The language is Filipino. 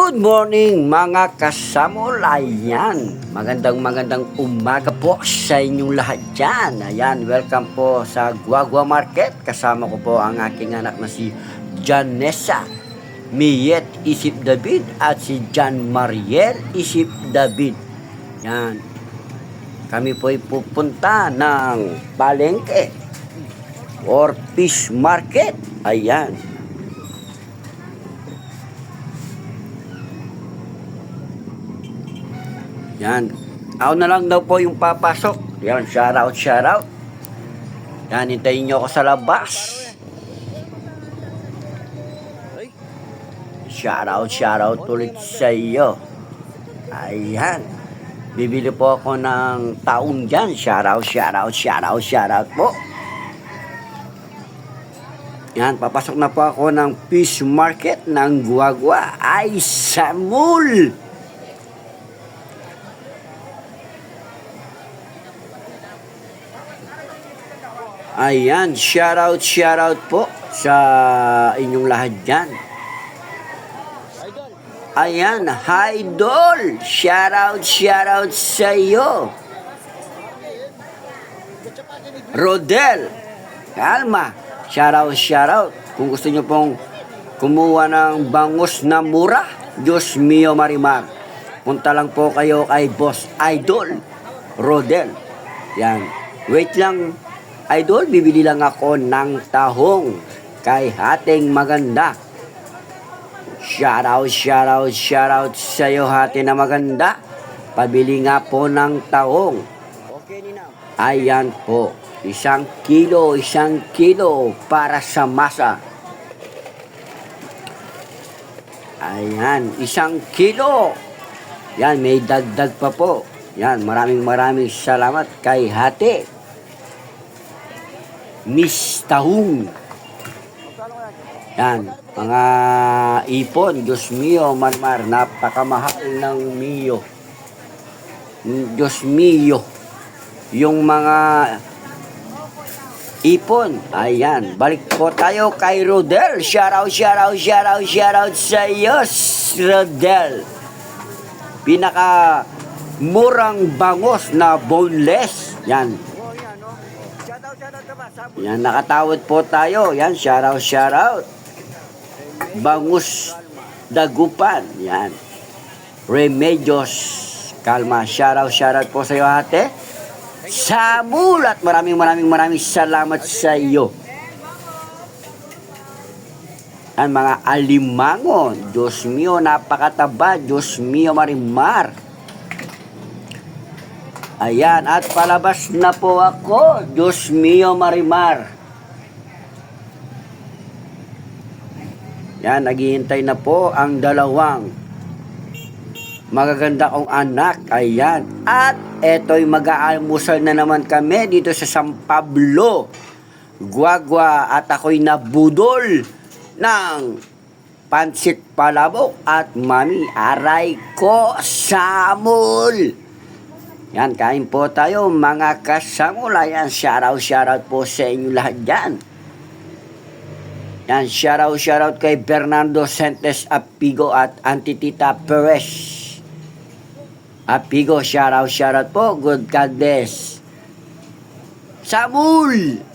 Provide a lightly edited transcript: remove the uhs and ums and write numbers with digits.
Good morning mga kasamulay. Ayan, magandang umaga po sa inyong lahat dyan. Ayan, welcome po sa Guagua Market. Kasama ko po ang aking anak na si Janessa Miet Isip David at si Jan Mariel Isip David. Ayan, kami po ay pupunta ng palengke or fish market. Ayan. Yan. Ako na lang daw po yung papasok. Yan, shout out. Yan, hintayin nyo ako sa labas. Shout out ulit sa iyo. Ayan. Bibili po ako ng taong dyan. Shout out po. Yan, papasok na po ako ng fish market ng Guagua ay Samul. Ayan, shout out po sa inyong lahat dyan. Ayan, Idol, shout out sa iyo. Rodel, kalma, shout out. Kung gusto nyo pong kumuha ng bangus na mura, Diyos mio Marimar, punta lang po kayo kay Boss Idol, Rodel. Yan, wait lang. Idol, bibili lang ako ng tahong kay Hating Maganda. Shout out sa iyo, Hati na Maganda. Pabili nga po ng tahong. Ayan po, 1 kilo para sa masa. Ayan, 1 kilo. Yan, may dagdag pa po. Yan, maraming salamat kay Hati. Miss Tahong. Yan, mga ipon, Diyos mio, Marmar, napakamahal ng mio. Diyos mio. Yung mga ipon, ayan, balik po tayo kay Rodel. Shout out sa iyo, Rodel. Pinaka murang bangos na boneless. Yan. Yan, nakatawad po tayo. Yan, shout out. Bangus Dagupan. Yan. Remedios Kalma. Shout out po sa iyo, Ate. Samul at maraming salamat sa iyo. Yan, mga alimango. Diyos mio, napakataba. Diyos mio, Marimar. Ayan, at palabas na po ako. Diyos mio, Marimar. Yan, naghihintay na po ang dalawang magaganda kong anak. Ayan. At eto'y mag-aalmusal na naman kami dito sa San Pablo, Guagua. At ako'y nabudol ng pansit palabok at mami aray ko Samul. Yan, kain po tayo mga kasamula. Yan, shout out po sa inyo lahat dyan. Yan, shout out kay Bernardo Sentes Apigo at Antitita Perez Apigo. Shout out po. Good God bless. Samul!